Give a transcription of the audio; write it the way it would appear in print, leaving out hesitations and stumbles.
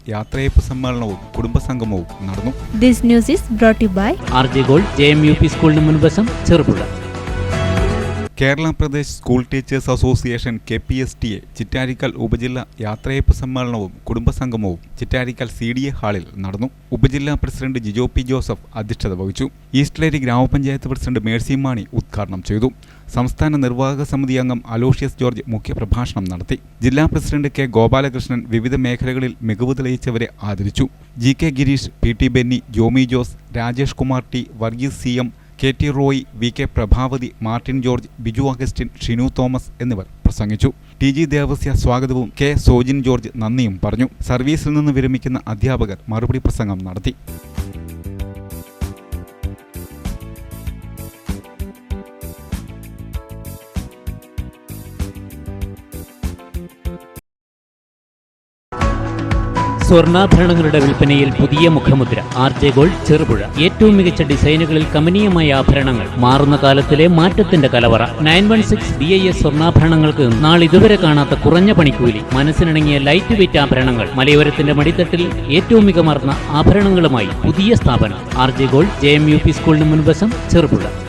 യാത്രയയപ്പ് സമ്മേളനവും കുടുംബസംഗമവും നടന്നു. This news is brought to you by RJ Gold JMUP സ്കൂളിന് മുൻവശം Cherupuzha. Kerala Pradesh school teachers association KPSTA Chittarikkal ഉപജില്ല യാത്രയയപ്പ് സമ്മേളനവും കുടുംബസംഗമവും ചിറ്റാരിക്കൽ CDA ഹാളിൽ നടന്നു. ഉപജില്ലാ പ്രസിഡന്റ് ജിജോ പി ജോസഫ് അധ്യക്ഷത വഹിച്ചു. ഈസ്റ്റ്ലേരി ഗ്രാമപഞ്ചായത്ത് പ്രസിഡന്റ് മേഴ്സി മാണി ഉദ്ഘാടനം ചെയ്തു. സംസ്ഥാന നിർവാഹക സമിതി അംഗം അലോഷ്യസ് ജോർജ് മുഖ്യപ്രഭാഷണം നടത്തി. ജില്ലാ പ്രസിഡന്റ് K ഗോപാലകൃഷ്ണൻ വിവിധ മേഖലകളിൽ മികവ് തെളിയിച്ചവരെ ആദരിച്ചു. GK Girish, PT Benny, Jomi Jose, Rajesh Kumar T, Varghese CM, KT Roy, VK Prabhavathi, Martin George, Biju Augustine, Shinu Thomas എന്നിവർ പ്രസംഗിച്ചു. TG ദേവസ്യ സ്വാഗതവും K സോജിൻ ജോർജ് നന്ദിയും പറഞ്ഞു. സർവീസിൽ നിന്ന് വിരമിക്കുന്ന അധ്യാപകർ മറുപടി പ്രസംഗം നടത്തി. സ്വർണ്ണാഭരണങ്ങളുടെ വിൽപ്പനയിൽ പുതിയ മുഖമുദ്ര. RJ gold Cherupuzha. ഏറ്റവും മികച്ച ഡിസൈനുകളിൽ കമനീയമായ ആഭരണങ്ങൾ. മാറുന്ന കാലത്തിലെ മാറ്റത്തിന്റെ കലവറ. 916 BIS സ്വർണ്ണാഭരണങ്ങൾക്ക് നാളിതുവരെ കാണാത്ത കുറഞ്ഞ പണിക്കൂലി. മനസ്സിനിണങ്ങിയ ലൈറ്റ് വെയ്റ്റ് ആഭരണങ്ങൾ. മലയോരത്തിന്റെ മടിത്തട്ടിൽ ഏറ്റവും മികമാർന്ന ആഭരണങ്ങളുമായി പുതിയ സ്ഥാപനം RJ ഗോൾഡ് JMUP സ്കൂളിന് മുൻവശം ചെറുപുഴ.